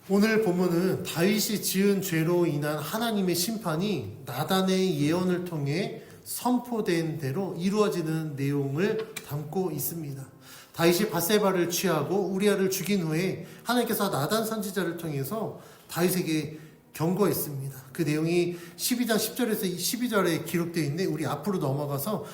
오늘 본문은 다윗이 지은 죄로 인한 하나님의 심판이 나단의 예언을 통해 선포된 대로 이루어지는 내용을 담고 있습니다. 다윗이 밧세바를 취하고 우리아를 죽인 후에 하나님께서 나단 선지자를 통해서 다윗에게 경고했습니다. 그 내용이 12장 10절에서 12절에 기록되어 있는데 우리 앞으로 넘어가서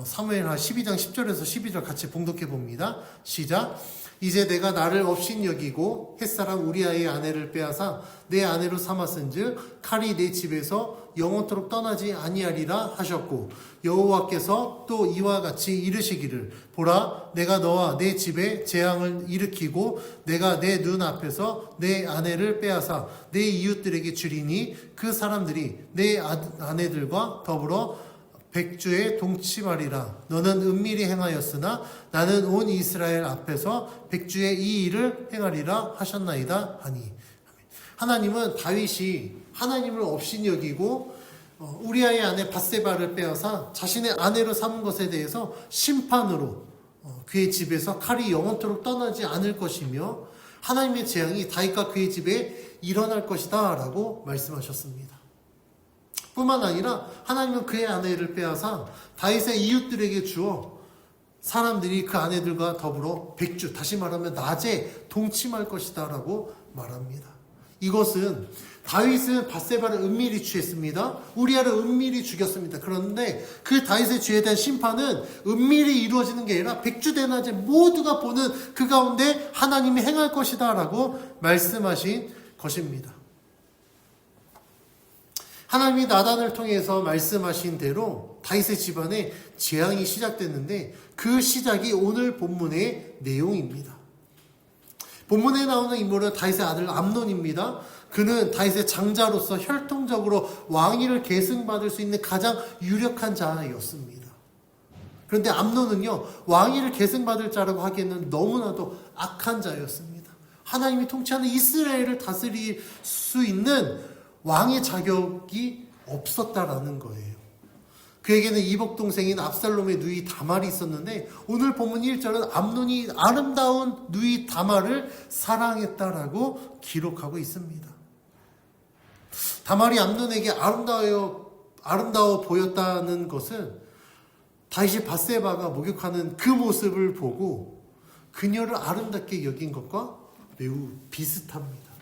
사무엘하 12장 10절에서 12절 같이 봉독해 봅니다. 시작. 이제 내가 나를 업신 여기고 햇사람 우리아의 아내를 빼앗아 내 아내로 삼았은즉 칼이 내 집에서 영원토록 떠나지 아니하리라 하셨고 여호와께서 또 이와 같이 이르시기를 보라 내가 너와 내 집에 재앙을 일으키고 내가 내 눈 앞에서 내 아내를 빼앗아 내 이웃들에게 주리니 그 사람들이 내 아내들과 더불어 백주에 동침하리라. 너는 은밀히 행하였으나 나는 온 이스라엘 앞에서 백주의 이 일을 행하리라 하셨나이다 하니. 하나님은 다윗이 하나님을 업신 여기고 우리아의 아내 밧세바를 빼앗아 자신의 아내로 삼은 것에 대해서 심판으로 그의 집에서 칼이 영원토록 떠나지 않을 것이며 하나님의 재앙이 다윗과 그의 집에 일어날 것이다 라고 말씀하셨습니다. 뿐만 아니라 하나님은 그의 아내를 빼앗아 다윗의 이웃들에게 주어 사람들이 그 아내들과 더불어 백주, 다시 말하면 낮에 동침할 것이다 라고 말합니다. 이것은 다윗은 밧세바를 은밀히 취했습니다. 우리아를 은밀히 죽였습니다. 그런데 그 다윗의 죄에 대한 심판은 은밀히 이루어지는 게 아니라 백주대낮에 모두가 보는 그 가운데 하나님이 행할 것이다 라고 말씀하신 것입니다. 하나님이 나단을 통해서 말씀하신 대로 다윗의 집안에 재앙이 시작됐는데 그 시작이 오늘 본문의 내용입니다. 본문에 나오는 인물은 다윗의 아들 암논입니다. 그는 다윗의 장자로서 혈통적으로 왕위를 계승받을 수 있는 가장 유력한 자였습니다. 그런데 암논은요, 왕위를 계승받을 자라고 하기에는 너무나도 악한 자였습니다. 하나님이 통치하는 이스라엘을 다스릴 수 있는 왕의 자격이 없었다라는 거예요. 그에게는 이복 동생인 압살롬의 누이 다말이 있었는데 오늘 본문 1절은 암논이 아름다운 누이 다말을 사랑했다라고 기록하고 있습니다. 다말이 암논에게 아름다워 보였다는 것은 다윗이 밧세바가 목욕하는 그 모습을 보고 그녀를 아름답게 여긴 것과 매우 비슷합니다.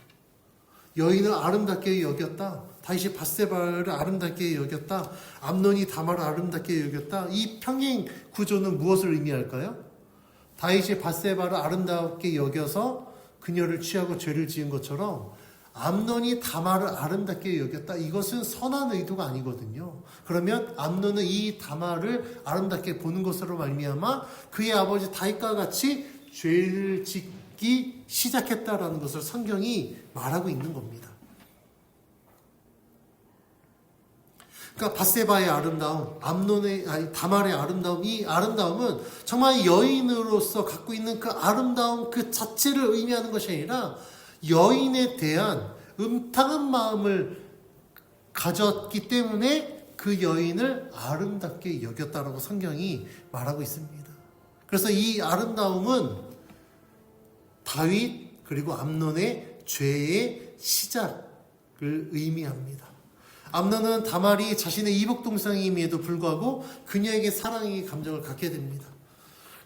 여인을 아름답게 여겼다. 다윗이 밧세바를 아름답게 여겼다. 암논이 다말을 아름답게 여겼다. 이 평행 구조는 무엇을 의미할까요? 다윗이 밧세바를 아름답게 여겨서 그녀를 취하고 죄를 지은 것처럼 암논이 다말을 아름답게 여겼다. 이것은 선한 의도가 아니거든요. 그러면 암논은 이 다말을 아름답게 보는 것으로 말미암아 그의 아버지 다윗과 같이 죄를 짓기 시작했다라는 것을 성경이 말하고 있는 겁니다. 그러니까 밧세바의 아름다움, 다말의 아름다움, 이 아름다움은 정말 여인으로서 갖고 있는 그 아름다움 그 자체를 의미하는 것이 아니라 여인에 대한 음탕한 마음을 가졌기 때문에 그 여인을 아름답게 여겼다라고 성경이 말하고 있습니다. 그래서 이 아름다움은 다윗 그리고 암논의 죄의 시작을 의미합니다. 암논은 다말이 자신의 이복 동생임에도 불구하고 그녀에게 사랑의 감정을 갖게 됩니다.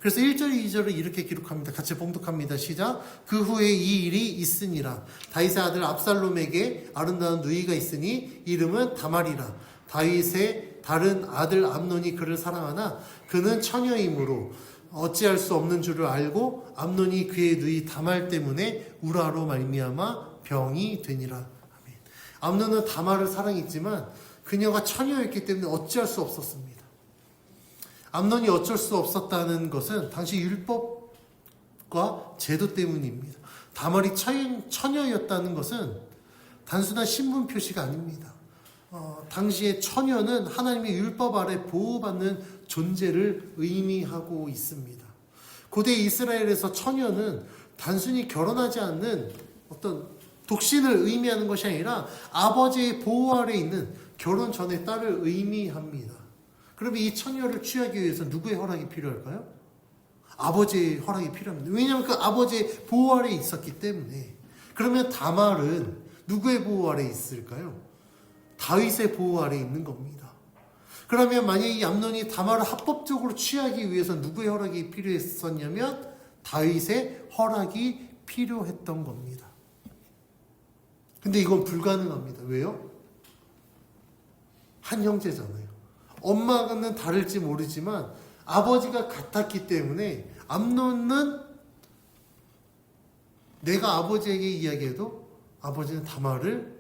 그래서 1절, 2절을 이렇게 기록합니다. 같이 봉독합니다. 시작. 그 후에 이 일이 있으니라. 다윗의 아들 압살롬에게 아름다운 누이가 있으니 이름은 다말이라. 다윗의 다른 아들 암논이 그를 사랑하나 그는 처녀이므로 어찌할 수 없는 줄을 알고 암논이 그의 누이 다말 때문에 우라로 말미암아 병이 되니라. 아멘. 암논은 다말을 사랑했지만 그녀가 처녀였기 때문에 어찌할 수 없었습니다. 암논이 어쩔 수 없었다는 것은 당시 율법과 제도 때문입니다. 다말이 처녀였다는 것은 단순한 신분 표시가 아닙니다. 당시의 처녀는 하나님의 율법 아래 보호받는 존재를 의미하고 있습니다. 고대 이스라엘에서 처녀는 단순히 결혼하지 않는 어떤 독신을 의미하는 것이 아니라 아버지의 보호 아래 있는 결혼 전의 딸을 의미합니다. 그러면 이 처녀를 취하기 위해서 누구의 허락이 필요할까요? 아버지의 허락이 필요합니다. 왜냐하면 그 아버지의 보호 아래 있었기 때문에. 그러면 다말은 누구의 보호 아래 있을까요? 다윗의 보호 아래 있는 겁니다. 그러면 만약에 이 암논이 다말을 합법적으로 취하기 위해서 누구의 허락이 필요했었냐면 다윗의 허락이 필요했던 겁니다. 근데 이건 불가능합니다. 왜요? 한 형제잖아요. 엄마는 다를지 모르지만 아버지가 같았기 때문에 암논은 내가 아버지에게 이야기해도 아버지는 다말을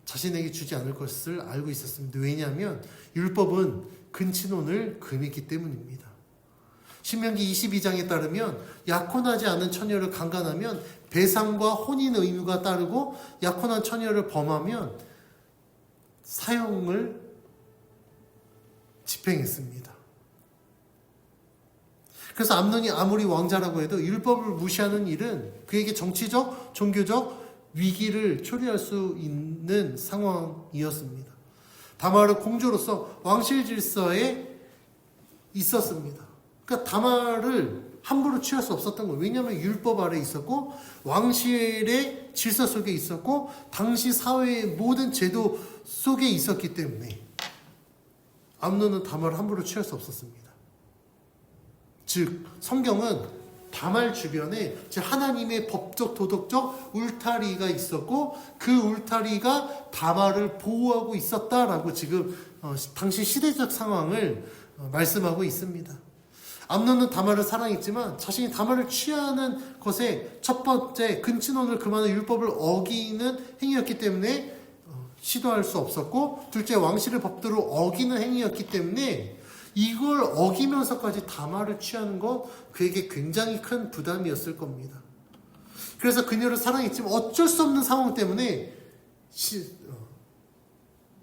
자신에게 주지 않을 것을 알고 있었습니다. 왜냐하면 율법은 근친혼을 금했기 때문입니다. 신명기 22장에 따르면 약혼하지 않은 처녀를 강간하면 배상과 혼인 의무가 따르고 약혼한 처녀를 범하면 사형을 집행했습니다. 그래서 암논이 아무리 왕자라고 해도 율법을 무시하는 일은 그에게 정치적, 종교적 위기를 초래할 수 있는 상황이었습니다. 다말은 공주로서 왕실 질서에 있었습니다. 그러니까 다말을 함부로 취할 수 없었던 거예요. 왜냐하면 율법 아래 있었고 왕실의 질서 속에 있었고 당시 사회의 모든 제도 속에 있었기 때문에 암논은 다말을 함부로 취할 수 없었습니다. 즉 성경은 다말 주변에 하나님의 법적 도덕적 울타리가 있었고 그 울타리가 다말을 보호하고 있었다라고 지금 당시 시대적 상황을 말씀하고 있습니다. 암논은 다말을 사랑했지만 자신이 다말을 취하는 것에 첫 번째 근친혼을 금하는 율법을 어기는 행위였기 때문에 시도할 수 없었고 둘째 왕실의 법도를 어기는 행위였기 때문에 이걸 어기면서까지 다말을 취하는 건 그에게 굉장히 큰 부담이었을 겁니다. 그래서 그녀를 사랑했지만 어쩔 수 없는 상황 때문에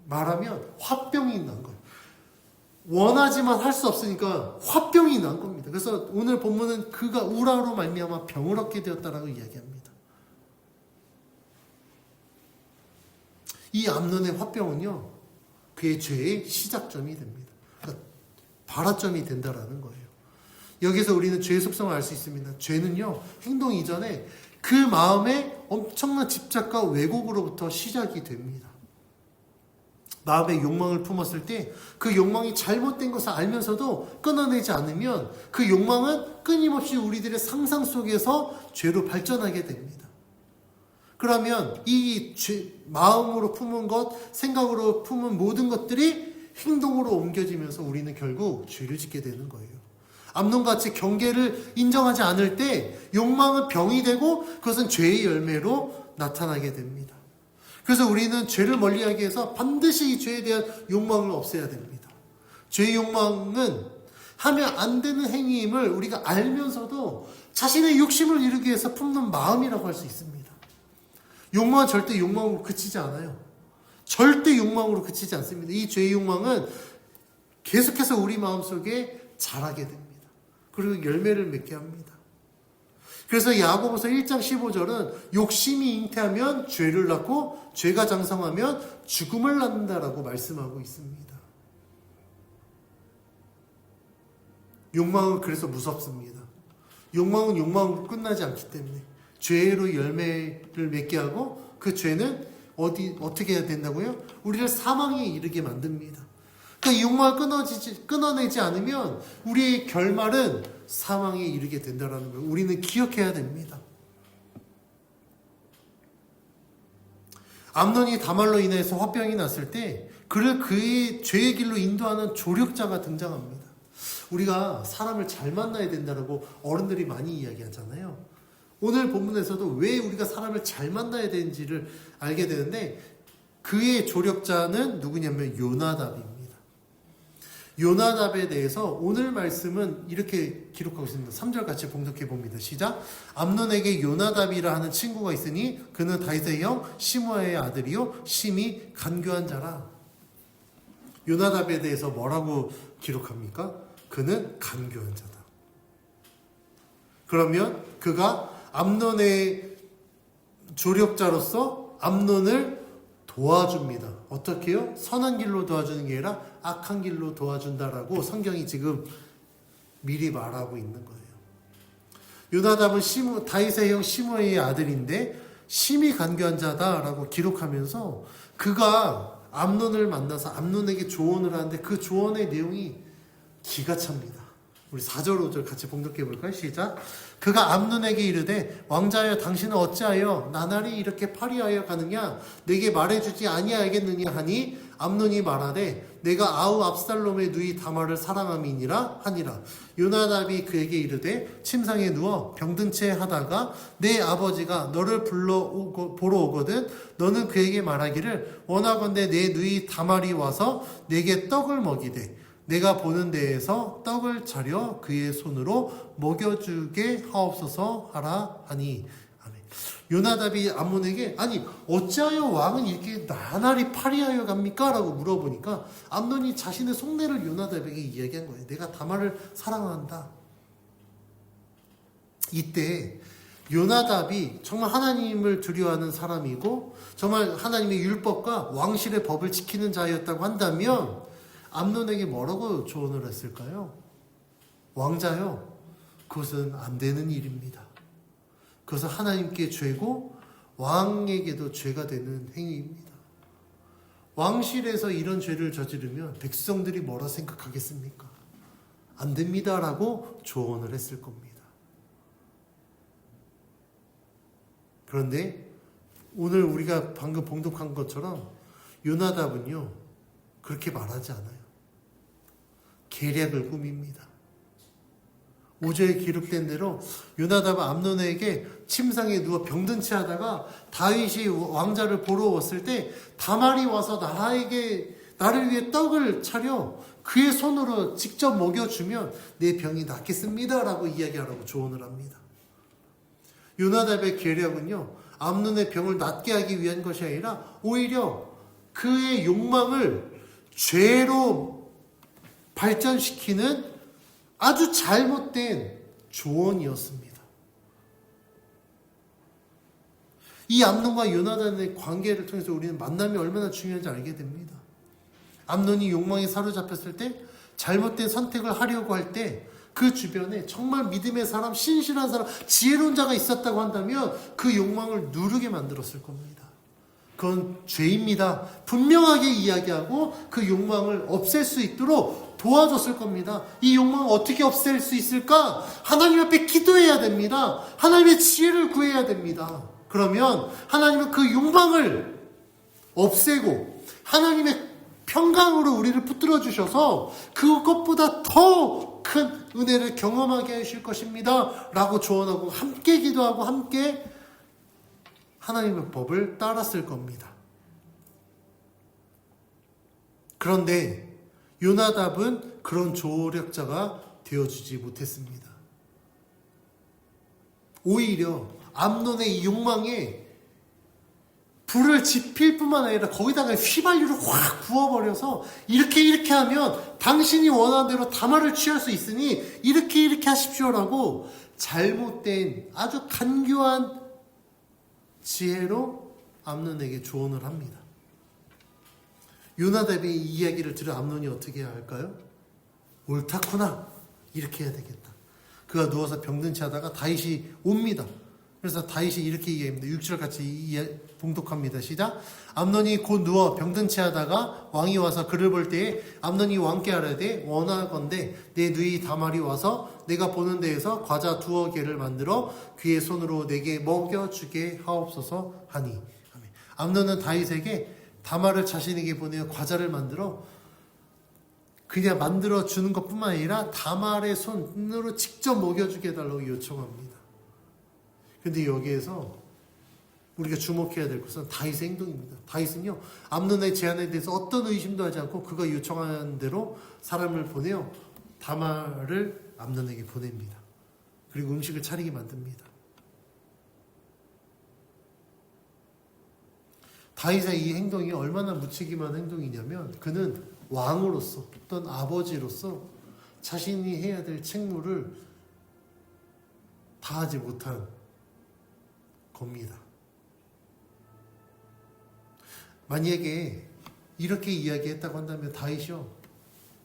말하면 화병이 난 거예요. 원하지만 할 수 없으니까 화병이 난 겁니다. 그래서 오늘 본문은 그가 우라로 말미암아 병을 얻게 되었다라고 이야기합니다. 이 암논의 화병은요, 그의 죄의 시작점이 됩니다. 그러니까 발화점이 된다라는 거예요. 여기서 우리는 죄의 속성을 알 수 있습니다. 죄는요, 행동 이전에 그 마음의 엄청난 집착과 왜곡으로부터 시작이 됩니다. 마음의 욕망을 품었을 때 그 욕망이 잘못된 것을 알면서도 끊어내지 않으면 그 욕망은 끊임없이 우리들의 상상 속에서 죄로 발전하게 됩니다. 그러면 이 마음으로 품은 것, 생각으로 품은 모든 것들이 행동으로 옮겨지면서 우리는 결국 죄를 짓게 되는 거예요. 암논같이 경계를 인정하지 않을 때 욕망은 병이 되고 그것은 죄의 열매로 나타나게 됩니다. 그래서 우리는 죄를 멀리하기 위해서 반드시 이 죄에 대한 욕망을 없애야 됩니다. 죄의 욕망은 하면 안 되는 행위임을 우리가 알면서도 자신의 욕심을 이루기 위해서 품는 마음이라고 할 수 있습니다. 욕망은 절대 욕망으로 그치지 않아요. 절대 욕망으로 그치지 않습니다. 이 죄의 욕망은 계속해서 우리 마음속에 자라게 됩니다. 그리고 열매를 맺게 합니다. 그래서 야고보서 1장 15절은 욕심이 잉태하면 죄를 낳고 죄가 장성하면 죽음을 낳는다라고 말씀하고 있습니다. 욕망은 그래서 무섭습니다. 욕망은 욕망으로 끝나지 않기 때문에 죄로 열매를 맺게 하고 그 죄는 어떻게 해야 된다고요? 우리를 사망에 이르게 만듭니다. 그러니까 이 욕망을 끊어내지 않으면 우리의 결말은 사망에 이르게 된다는 걸 우리는 기억해야 됩니다. 암논이 다말로 인해서 화병이 났을 때 그를 그의 죄의 길로 인도하는 조력자가 등장합니다. 우리가 사람을 잘 만나야 된다고 어른들이 많이 이야기하잖아요. 오늘 본문에서도 왜 우리가 사람을 잘 만나야 되는지를 알게 되는데 그의 조력자는 누구냐면 요나답입니다. 요나답에 대해서 오늘 말씀은 이렇게 기록하고 있습니다. 3절 같이 봉독해 봅니다. 시작. 암논에게 요나답이라 하는 친구가 있으니 그는 다윗의 형 시므아의 아들이요 심히 간교한 자라. 요나답에 대해서 뭐라고 기록합니까? 그는 간교한 자다. 그러면 그가 암논의 조력자로서 암논을 도와줍니다. 어떻게요? 선한 길로 도와주는 게 아니라 악한 길로 도와준다라고 성경이 지금 미리 말하고 있는 거예요. 요나답은 다윗의 형 시므아의 아들인데 심히 간교한 자다라고 기록하면서 그가 암논을 만나서 암논에게 조언을 하는데 그 조언의 내용이 기가 찹니다. 우리 4절 5절 같이 봉독해 볼까요? 시작. 그가 암논에게 이르되 왕자여 당신은 어찌하여 나날이 이렇게 파리하여 가느냐 내게 말해주지 아니하겠느냐 하니 암논이 말하되 내가 아우 압살롬의 누이 다말을 사랑함이니라 하니라. 요나답이 그에게 이르되 침상에 누워 병든 채 하다가 내 아버지가 너를 보러 오거든 너는 그에게 말하기를 원하건대 내 누이 다말이 와서 내게 떡을 먹이되 내가 보는 데에서 떡을 차려 그의 손으로 먹여주게 하옵소서 하라 하니. 아멘. 요나답이 암논에게 아니 어찌하여 왕은 이렇게 나날이 파리하여 갑니까? 라고 물어보니까 암논이 자신의 속내를 요나답에게 이야기한 거예요. 내가 다말을 사랑한다. 이때 요나답이 정말 하나님을 두려워하는 사람이고 정말 하나님의 율법과 왕실의 법을 지키는 자였다고 한다면 암논에게 뭐라고 조언을 했을까요? 왕자요, 그것은 안 되는 일입니다. 그것은 하나님께 죄고 왕에게도 죄가 되는 행위입니다. 왕실에서 이런 죄를 저지르면 백성들이 뭐라 생각하겠습니까? 안 됩니다라고 조언을 했을 겁니다. 그런데 오늘 우리가 방금 봉독한 것처럼 요나답은요 그렇게 말하지 않아요. 계략을 꾸밉니다. 5절에 기록된 대로 요나답은 암논에게 침상에 누워 병든 채 하다가 다윗이 왕자를 보러 왔을 때 다말이 와서 나를 위해 떡을 차려 그의 손으로 직접 먹여주면 내 병이 낫겠습니다 라고 이야기하라고 조언을 합니다. 요나답의 계략은요 암논의 병을 낫게 하기 위한 것이 아니라 오히려 그의 욕망을 죄로 발전시키는 아주 잘못된 조언이었습니다. 이 암논과 요나단의 관계를 통해서 우리는 만남이 얼마나 중요한지 알게 됩니다. 암논이 욕망에 사로잡혔을 때 잘못된 선택을 하려고 할 때 그 주변에 정말 믿음의 사람, 신실한 사람, 지혜로운 자가 있었다고 한다면 그 욕망을 누르게 만들었을 겁니다. 그건 죄입니다. 분명하게 이야기하고 그 욕망을 없앨 수 있도록 도와줬을 겁니다. 이 욕망을 어떻게 없앨 수 있을까? 하나님 앞에 기도해야 됩니다. 하나님의 지혜를 구해야 됩니다. 그러면 하나님은 그 욕망을 없애고 하나님의 평강으로 우리를 붙들어 주셔서 그것보다 더 큰 은혜를 경험하게 하실 것입니다. 라고 조언하고 함께 기도하고 함께 하나님의 법을 따랐을 겁니다. 그런데 요나답은 그런 조력자가 되어주지 못했습니다. 오히려 암논의 이 욕망에 불을 지필 뿐만 아니라 거기다가 휘발유를 확 부어버려서 이렇게 하면 당신이 원하는 대로 다말을 취할 수 있으니 이렇게 하십시오라고 잘못된 아주 간교한 지혜로 암논에게 조언을 합니다. 요나답의 이 이야기를 들은 암논이 어떻게 해야 할까요? 옳다구나, 이렇게 해야 되겠다. 그가 누워서 병든 채 하다가 다윗이 옵니다. 그래서 다윗이 이렇게 이야기합니다. 6절 같이 봉독합니다. 시작. 암논이 곧 누워 병든 채 하다가 왕이 와서 그를 볼 때에 암논이 왕께 아뢰되 원하건대 내 누이 다말이 와서 내가 보는 데에서 과자 2개를 만들어 그의 손으로 내게 먹여주게 하옵소서 하니. 암논은 다윗에게 다말을 자신에게 보내어 과자를 만들어 그냥 만들어 주는 것뿐만 아니라 다말의 손으로 직접 먹여주게 해달라고 요청합니다. 그런데 여기에서 우리가 주목해야 될 것은 다윗의 행동입니다. 다윗은요 암논의 제안에 대해서 어떤 의심도 하지 않고 그가 요청한 대로 사람을 보내어 다말을 암논에게 보냅니다. 그리고 음식을 차리게 만듭니다. 다윗의 이 행동이 얼마나 무책임한 행동이냐면 그는 왕으로서 어떤 아버지로서 자신이 해야 될 책무를 다하지 못한 겁니다. 만약에 이렇게 이야기했다고 한다면 다윗이요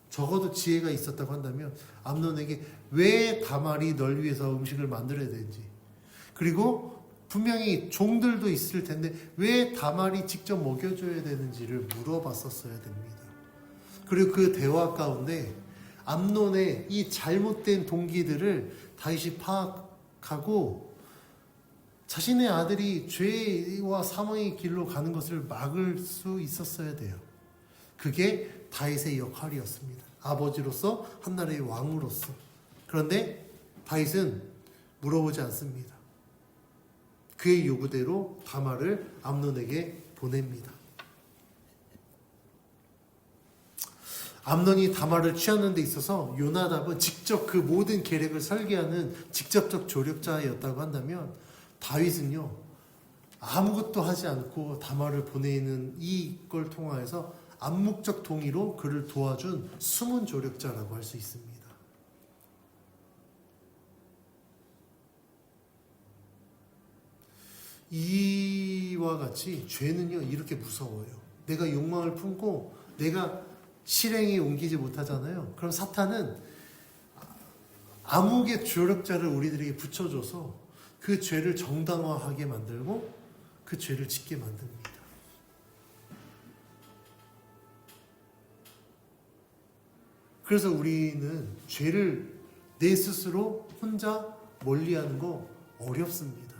적어도 지혜가 있었다고 한다면 암논에게 왜 다말이 널 위해서 음식을 만들어야 되는지 그리고 분명히 종들도 있을 텐데 왜 다말이 직접 먹여줘야 되는지를 물어봤었어야 됩니다. 그리고 그 대화 가운데 암논의 이 잘못된 동기들을 다윗이 파악하고 자신의 아들이 죄와 사망의 길로 가는 것을 막을 수 있었어야 돼요. 그게 다윗의 역할이었습니다. 아버지로서 한나라의 왕으로서. 그런데 다윗은 물어보지 않습니다. 그의 요구대로 다말을 암논에게 보냅니다. 암논이 다말을 취하는 데 있어서 요나답은 직접 그 모든 계략을 설계하는 직접적 조력자였다고 한다면 다윗은요 아무것도 하지 않고 다말을 보내는 이걸 통하여서 암묵적 동의로 그를 도와준 숨은 조력자라고 할 수 있습니다. 이와 같이 죄는요 이렇게 무서워요. 내가 욕망을 품고 내가 실행에 옮기지 못하잖아요. 그럼 사탄은 암흑의 조력자를 우리들에게 붙여줘서 그 죄를 정당화하게 만들고 그 죄를 짓게 만듭니다. 그래서 우리는 죄를 내 스스로 혼자 멀리하는 거 어렵습니다.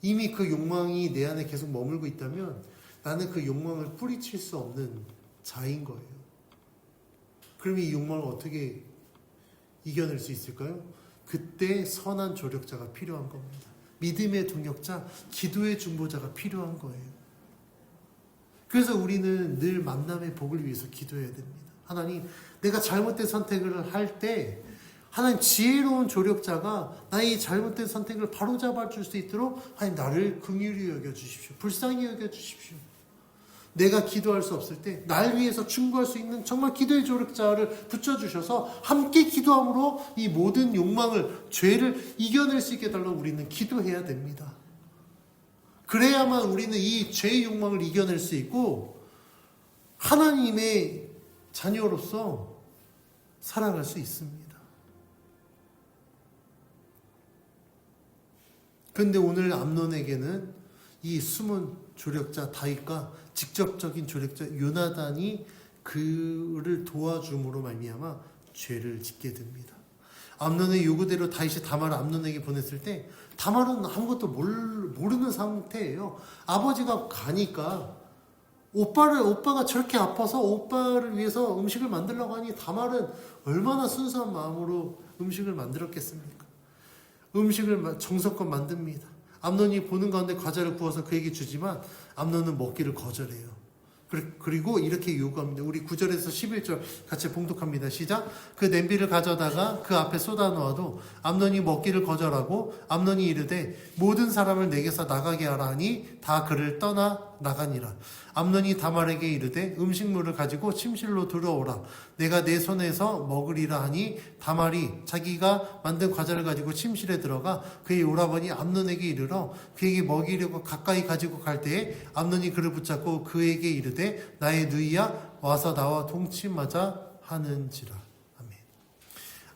이미 그 욕망이 내 안에 계속 머물고 있다면 나는 그 욕망을 뿌리칠 수 없는 자인 거예요. 그럼 이 욕망을 어떻게 이겨낼 수 있을까요? 그때 선한 조력자가 필요한 겁니다. 믿음의 동역자, 기도의 중보자가 필요한 거예요. 그래서 우리는 늘 만남의 복을 위해서 기도해야 됩니다. 하나님, 내가 잘못된 선택을 할 때 하나님 지혜로운 조력자가 나의 잘못된 선택을 바로잡아 줄 수 있도록 하나님 나를 긍휼히 여겨주십시오. 불쌍히 여겨주십시오. 내가 기도할 수 없을 때 날 위해서 충고할 수 있는 정말 기도의 조력자를 붙여주셔서 함께 기도함으로 이 모든 욕망을, 죄를 이겨낼 수 있게 해달라고 우리는 기도해야 됩니다. 그래야만 우리는 이 죄의 욕망을 이겨낼 수 있고 하나님의 자녀로서 살아갈 수 있습니다. 그런데 오늘 암논에게는 이 숨은 조력자 다윗과 직접적인 조력자 요나단이 그를 도와줌으로 말미암아 죄를 짓게 됩니다. 암논의 요구대로 다윗이 다말을 암논에게 보냈을 때 다말은 아무것도 모르는 상태예요. 아버지가 가니까 오빠가 저렇게 아파서 오빠를 위해서 음식을 만들려고 하니 다말은 얼마나 순수한 마음으로 음식을 만들었겠습니까? 음식을 정성껏 만듭니다. 암논이 보는 가운데 과자를 구워서 그에게 주지만 암논은 먹기를 거절해요. 그리고 이렇게 요구합니다. 우리 9절에서 11절 같이 봉독합니다. 시작. 그 냄비를 가져다가 그 앞에 쏟아 놓아도 암논이 먹기를 거절하고 암논이 이르되 모든 사람을 내게서 나가게 하라 하니 다 그를 떠나 나가니라. 암논이 다말에게 이르되 음식물을 가지고 침실로 들어오라. 내가 내 손에서 먹으리라 하니 다말이 자기가 만든 과자를 가지고 침실에 들어가 그의 오라버니 암논에게 이르러 그에게 먹이려고 가까이 가지고 갈 때에 암논이 그를 붙잡고 그에게 이르되 나의 누이야 와서 나와 동침하자 하는지라. 아멘.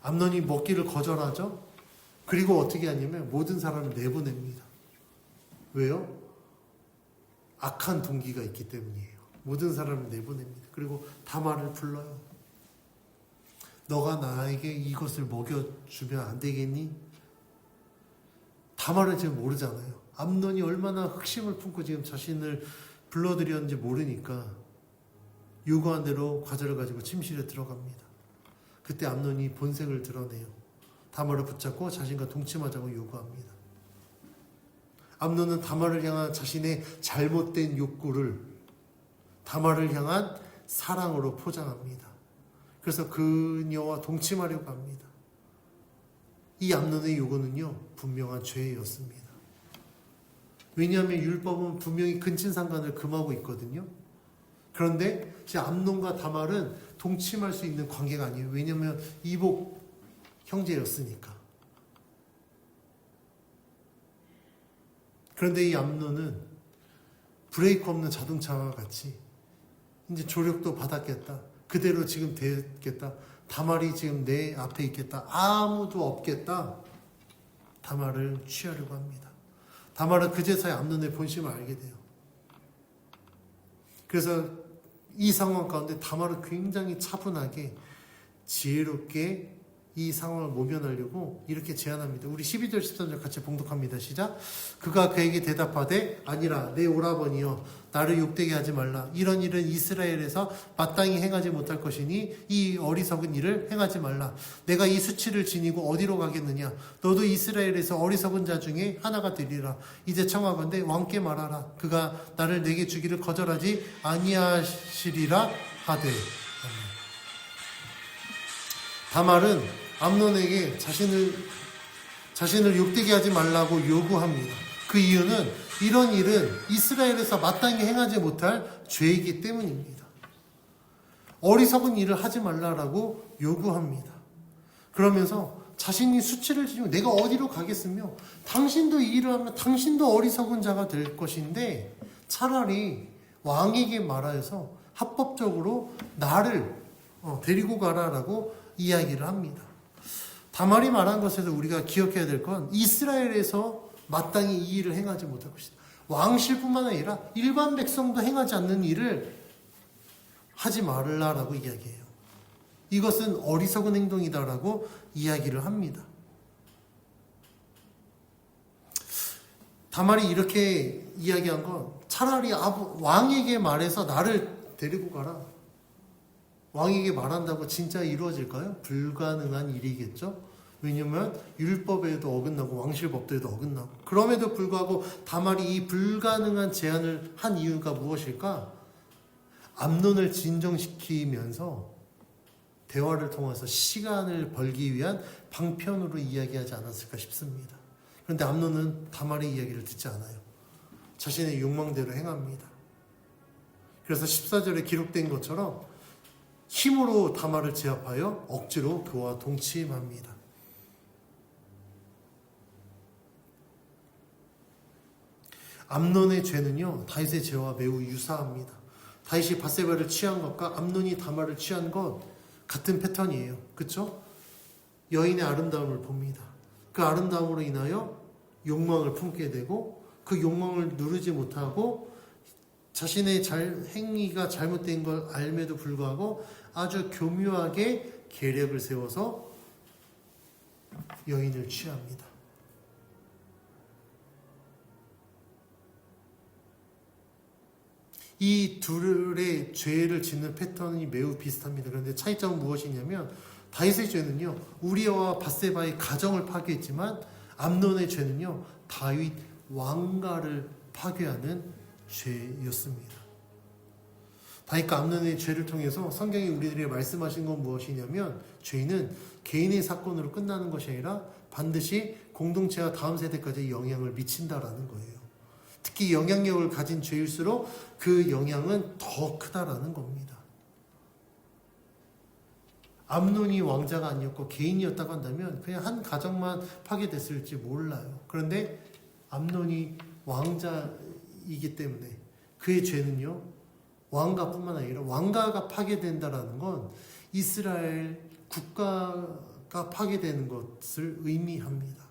암논이 먹기를 거절하죠. 그리고 어떻게 하냐면 모든 사람을 내보냅니다. 왜요? 악한 동기가 있기 때문이에요. 모든 사람을 내보냅니다. 그리고 다말을 불러요. 너가 나에게 이것을 먹여주면 안 되겠니? 다말은 지금 모르잖아요. 암논이 얼마나 흑심을 품고 지금 자신을 불러들였는지 모르니까 요구한 대로 과자를 가지고 침실에 들어갑니다. 그때 암논이 본색을 드러내요. 다말을 붙잡고 자신과 동침하자고 요구합니다. 암논은 다말을 향한 자신의 잘못된 욕구를 다말을 향한 사랑으로 포장합니다. 그래서 그녀와 동침하려고 합니다. 이 암논의 요구는요 분명한 죄였습니다. 왜냐하면 율법은 분명히 근친상간을 금하고 있거든요. 그런데 암논과 다말은 동침할 수 있는 관계가 아니에요. 왜냐하면 이복 형제였으니까. 그런데 이 암논은 브레이크 없는 자동차와 같이 이제 조력도 받았겠다. 그대로 지금 되겠다. 다말이 지금 내 앞에 있겠다. 아무도 없겠다. 다말을 취하려고 합니다. 다말은 그제서야 암논의 본심을 알게 돼요. 그래서 이 상황 가운데 다말은 굉장히 차분하게 지혜롭게 이 상황을 모면하려고 이렇게 제안합니다. 우리 12절 13절 같이 봉독합니다. 시작. 그가 그에게 대답하되 아니라 내 오라버니여 나를 욕되게 하지 말라. 이런 일은 이스라엘에서 마땅히 행하지 못할 것이니 이 어리석은 일을 행하지 말라. 내가 이 수치를 지니고 어디로 가겠느냐. 너도 이스라엘에서 어리석은 자 중에 하나가 되리라. 이제 청하건대 왕께 말하라. 그가 나를 내게 주기를 거절하지 아니하시리라 하되. 다말은 암논에게 자신을 욕되게 하지 말라고 요구합니다. 그 이유는 이런 일은 이스라엘에서 마땅히 행하지 못할 죄이기 때문입니다. 어리석은 일을 하지 말라라고 요구합니다. 그러면서 자신이 수치를 지니고 내가 어디로 가겠으며 당신도 이 일을 하면 당신도 어리석은 자가 될 것인데 차라리 왕에게 말하여서 합법적으로 나를 데리고 가라라고 이야기를 합니다. 다말이 말한 것에서 우리가 기억해야 될 건 이스라엘에서 마땅히 이 일을 행하지 못할 것이다. 왕실뿐만 아니라 일반 백성도 행하지 않는 일을 하지 말라라고 이야기해요. 이것은 어리석은 행동이다라고 이야기를 합니다. 다말이 이렇게 이야기한 건 차라리 왕에게 말해서 나를 데리고 가라. 왕에게 말한다고 진짜 이루어질까요? 불가능한 일이겠죠? 왜냐면 율법에도 어긋나고 왕실법도에도 어긋나고 그럼에도 불구하고 다말이 이 불가능한 제안을 한 이유가 무엇일까? 암논을 진정시키면서 대화를 통해서 시간을 벌기 위한 방편으로 이야기하지 않았을까 싶습니다. 그런데 암논은 다말의 이야기를 듣지 않아요. 자신의 욕망대로 행합니다. 그래서 14절에 기록된 것처럼 힘으로 다말을 제압하여 억지로 그와 동침합니다. 암논의 죄는요 다윗의 죄와 매우 유사합니다. 다윗이 밧세바를 취한 것과 암논이 다말을 취한 것 같은 패턴이에요. 그렇죠? 여인의 아름다움을 봅니다. 그 아름다움으로 인하여 욕망을 품게 되고 그 욕망을 누르지 못하고 자신의 행위가 잘못된 걸 알매도 불구하고 아주 교묘하게 계략을 세워서 여인을 취합니다. 이 둘의 죄를 짓는 패턴이 매우 비슷합니다. 그런데 차이점은 무엇이냐면 다윗의 죄는요 우리아와 밧세바의 가정을 파괴했지만 암논의 죄는요 다윗 왕가를 파괴하는 죄였습니다. 다윗과 암논의 죄를 통해서 성경이 우리들에게 말씀하신 건 무엇이냐면 죄는 개인의 사건으로 끝나는 것이 아니라 반드시 공동체와 다음 세대까지 영향을 미친다라는 거예요. 특히 영향력을 가진 죄일수록 그 영향은 더 크다라는 겁니다. 암논이 왕자가 아니었고 개인이었다고 한다면 그냥 한 가정만 파괴됐을지 몰라요. 그런데 암논이 왕자이기 때문에 그의 죄는요 왕가뿐만 아니라 왕가가 파괴된다라는 건 이스라엘 국가가 파괴되는 것을 의미합니다.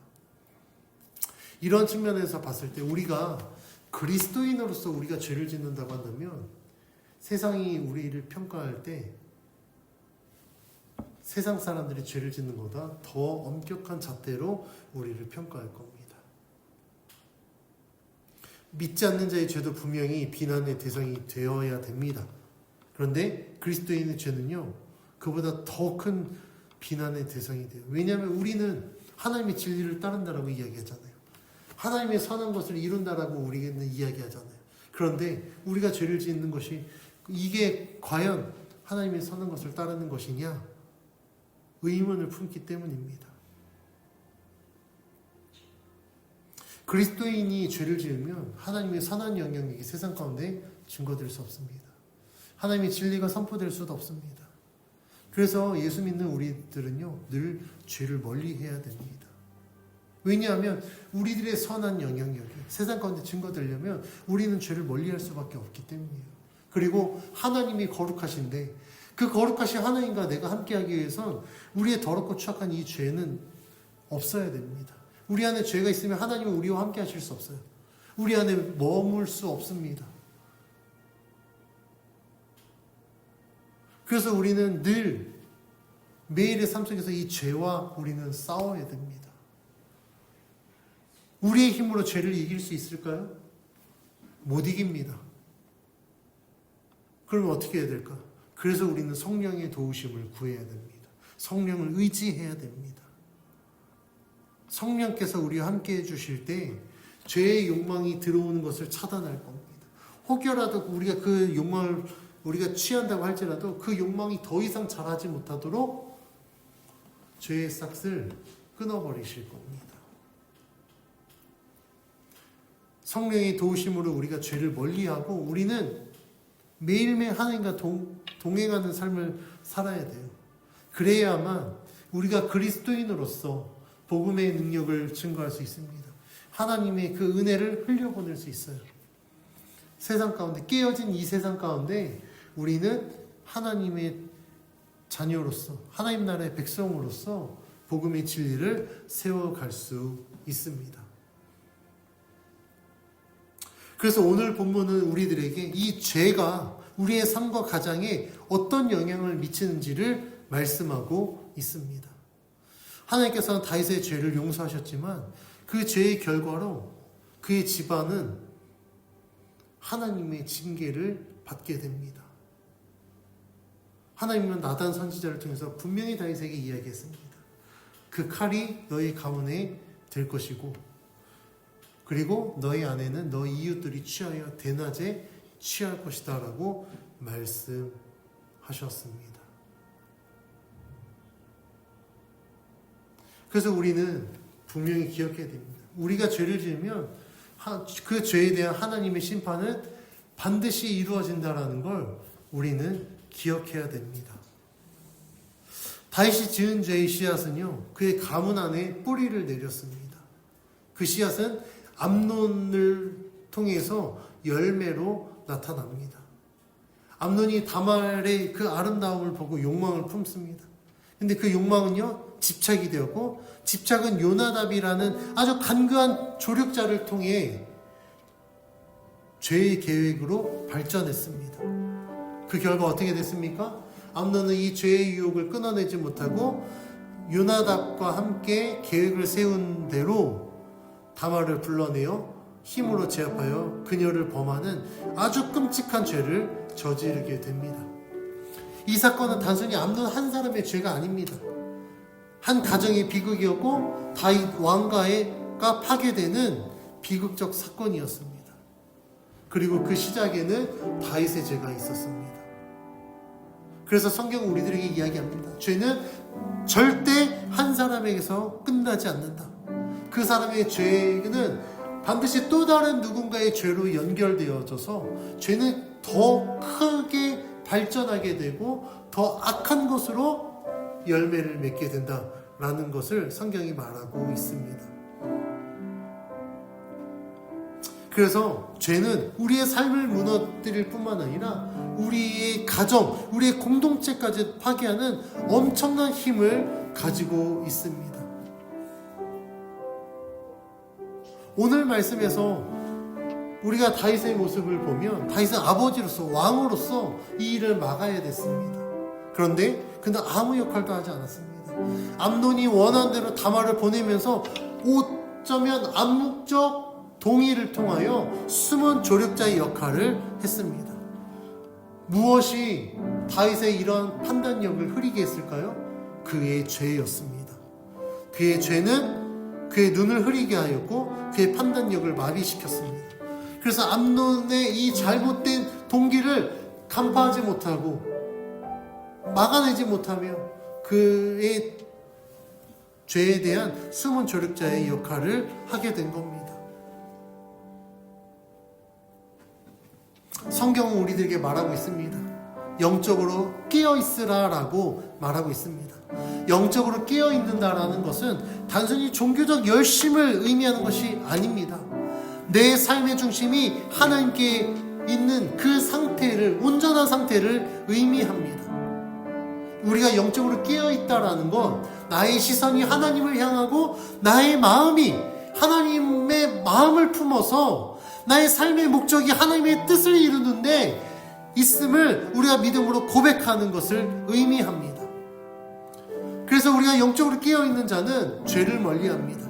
이런 측면에서 봤을 때 우리가 그리스도인으로서 우리가 죄를 짓는다고 한다면 세상이 우리를 평가할 때 세상 사람들이 죄를 짓는 것보다 더 엄격한 잣대로 우리를 평가할 겁니다. 믿지 않는 자의 죄도 분명히 비난의 대상이 되어야 됩니다. 그런데 그리스도인의 죄는요 그보다 더 큰 비난의 대상이 돼요. 왜냐하면 우리는 하나님의 진리를 따른다라고 이야기하잖아요. 하나님의 선한 것을 이룬다라고 우리는 이야기하잖아요. 그런데 우리가 죄를 짓는 것이 이게 과연 하나님의 선한 것을 따르는 것이냐 의문을 품기 때문입니다. 그리스도인이 죄를 지으면 하나님의 선한 영향력이 세상 가운데 증거될 수 없습니다. 하나님의 진리가 선포될 수도 없습니다. 그래서 예수 믿는 우리들은요 늘 죄를 멀리 해야 됩니다. 왜냐하면 우리들의 선한 영향력이 세상 가운데 증거되려면 우리는 죄를 멀리할 수밖에 없기 때문이에요. 그리고 하나님이 거룩하신데 그 거룩하신 하나님과 내가 함께하기 위해선 우리의 더럽고 추악한 이 죄는 없어야 됩니다. 우리 안에 죄가 있으면 하나님은 우리와 함께 하실 수 없어요. 우리 안에 머물 수 없습니다. 그래서 우리는 늘 매일의 삶 속에서 이 죄와 우리는 싸워야 됩니다. 우리의 힘으로 죄를 이길 수 있을까요? 못 이깁니다. 그러면 어떻게 해야 될까? 그래서 우리는 성령의 도우심을 구해야 됩니다. 성령을 의지해야 됩니다. 성령께서 우리와 함께 해주실 때 죄의 욕망이 들어오는 것을 차단할 겁니다. 혹여라도 우리가 그 욕망을 우리가 취한다고 할지라도 그 욕망이 더 이상 자라지 못하도록 죄의 싹을 끊어버리실 겁니다. 성령의 도우심으로 우리가 죄를 멀리하고 우리는 매일매일 하나님과 동행하는 삶을 살아야 돼요. 그래야만 우리가 그리스도인으로서 복음의 능력을 증거할 수 있습니다. 하나님의 그 은혜를 흘려보낼 수 있어요. 세상 가운데, 깨어진 이 세상 가운데 우리는 하나님의 자녀로서, 하나님 나라의 백성으로서 복음의 진리를 세워갈 수 있습니다. 그래서 오늘 본문은 우리들에게 이 죄가 우리의 삶과 가정에 어떤 영향을 미치는지를 말씀하고 있습니다. 하나님께서는 다윗의 죄를 용서하셨지만 그 죄의 결과로 그의 집안은 하나님의 징계를 받게 됩니다. 하나님은 나단 선지자를 통해서 분명히 다윗에게 이야기했습니다. 그 칼이 너희 가문에 될 것이고 그리고 너희 아내는 너희 이웃들이 취하여 대낮에 취할 것이다 라고 말씀하셨습니다. 그래서 우리는 분명히 기억해야 됩니다. 우리가 죄를 지으면 그 죄에 대한 하나님의 심판은 반드시 이루어진다는 걸 우리는 기억해야 됩니다. 다윗이 지은 죄의 씨앗은요, 그의 가문 안에 뿌리를 내렸습니다. 그 씨앗은 암논을 통해서 열매로 나타납니다. 암논이 다말의 그 아름다움을 보고 욕망을 품습니다. 근데 그 욕망은요, 집착이 되었고, 집착은 요나답이라는 아주 간교한 조력자를 통해 죄의 계획으로 발전했습니다. 그 결과 어떻게 됐습니까? 암논은 이 죄의 유혹을 끊어내지 못하고 요나답과 함께 계획을 세운 대로 다말을 불러내어 힘으로 제압하여 그녀를 범하는 아주 끔찍한 죄를 저지르게 됩니다. 이 사건은 단순히 암논 한 사람의 죄가 아닙니다. 한 가정의 비극이었고 다윗 왕가가 파괴되는 비극적 사건이었습니다. 그리고 그 시작에는 다윗의 죄가 있었습니다. 그래서 성경은 우리들에게 이야기합니다. 죄는 절대 한 사람에게서 끝나지 않는다. 그 사람의 죄는 반드시 또 다른 누군가의 죄로 연결되어져서 죄는 더 크게 발전하게 되고 더 악한 것으로 열매를 맺게 된다라는 것을 성경이 말하고 있습니다. 그래서 죄는 우리의 삶을 무너뜨릴 뿐만 아니라 우리의 가정, 우리의 공동체까지 파괴하는 엄청난 힘을 가지고 있습니다. 오늘 말씀에서 우리가 다윗의 모습을 보면 다윗은 아버지로서 왕으로서 이 일을 막아야 됐습니다. 그런데 그는 아무 역할도 하지 않았습니다. 암논이 원하는 대로 다말을 보내면서 어쩌면 암묵적 동의를 통하여 숨은 조력자의 역할을 했습니다. 무엇이 다윗의 이런 판단력을 흐리게 했을까요? 그의 죄였습니다. 그의 죄는 그의 눈을 흐리게 하였고 그의 판단력을 마비시켰습니다. 그래서 암논의 이 잘못된 동기를 간파하지 못하고 막아내지 못하며 그의 죄에 대한 숨은 조력자의 역할을 하게 된 겁니다. 성경은 우리들에게 말하고 있습니다. 영적으로 깨어있으라 라고 말하고 있습니다. 영적으로 깨어있는다라는 것은 단순히 종교적 열심을 의미하는 것이 아닙니다. 내 삶의 중심이 하나님께 있는 그 상태를, 온전한 상태를 의미합니다. 우리가 영적으로 깨어있다라는 건 나의 시선이 하나님을 향하고 나의 마음이 하나님의 마음을 품어서 나의 삶의 목적이 하나님의 뜻을 이루는데 있음을 우리가 믿음으로 고백하는 것을 의미합니다. 그래서 우리가 영적으로 깨어있는 자는 죄를 멀리합니다.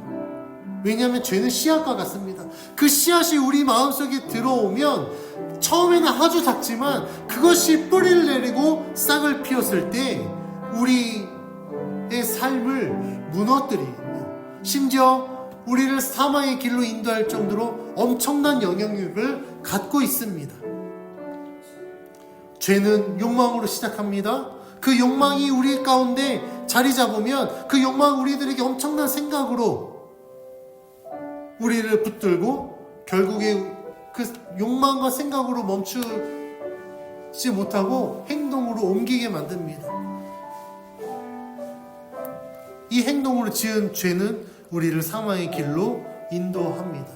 왜냐하면 죄는 씨앗과 같습니다. 그 씨앗이 우리 마음속에 들어오면 처음에는 아주 작지만 그것이 뿌리를 내리고 싹을 피웠을 때 우리의 삶을 무너뜨리며 심지어 우리를 사망의 길로 인도할 정도로 엄청난 영향력을 갖고 있습니다. 죄는 욕망으로 시작합니다. 그 욕망이 우리 가운데 자리 잡으면 그 욕망은 우리들에게 엄청난 생각으로 우리를 붙들고 결국에 그 욕망과 생각으로 멈추지 못하고 행동으로 옮기게 만듭니다. 이 행동으로 지은 죄는 우리를 사망의 길로 인도합니다.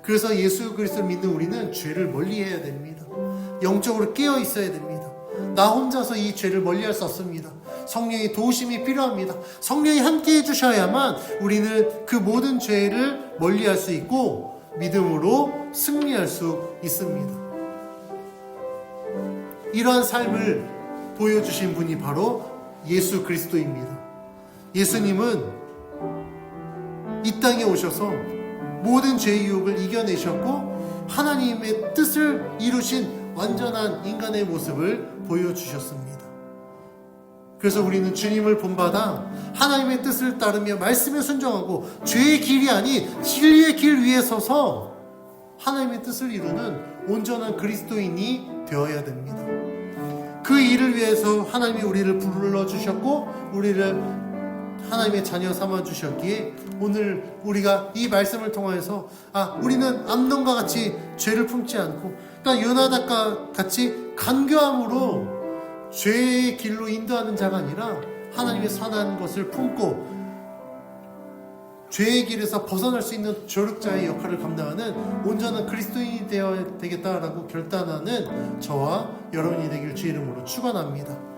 그래서 예수 그리스도를 믿는 우리는 죄를 멀리해야 됩니다. 영적으로 깨어 있어야 됩니다. 나 혼자서 이 죄를 멀리할 수 없습니다. 성령의 도우심이 필요합니다. 성령이 함께 해주셔야만 우리는 그 모든 죄를 멀리할 수 있고 믿음으로 승리할 수 있습니다. 이러한 삶을 보여주신 분이 바로 예수 그리스도입니다. 예수님은 이 땅에 오셔서 모든 죄의 유혹을 이겨내셨고 하나님의 뜻을 이루신 완전한 인간의 모습을 보여주셨습니다. 그래서 우리는 주님을 본받아 하나님의 뜻을 따르며 말씀에 순종하고 죄의 길이 아닌 진리의 길 위에 서서 하나님의 뜻을 이루는 온전한 그리스도인이 되어야 됩니다. 그 일을 위해서 하나님이 우리를 불러주셨고 우리를 하나님의 자녀 삼아주셨기에 오늘 우리가 이 말씀을 통해서 우리는 암논과 같이 죄를 품지 않고 그러니까 요나단과 같이 간교함으로 죄의 길로 인도하는 자가 아니라 하나님의 선한 것을 품고 죄의 길에서 벗어날 수 있는 조력자의 역할을 감당하는 온전한 그리스도인이 되어야 되겠다라고 결단하는 저와 여러분이 되길 주의 이름으로 축원합니다.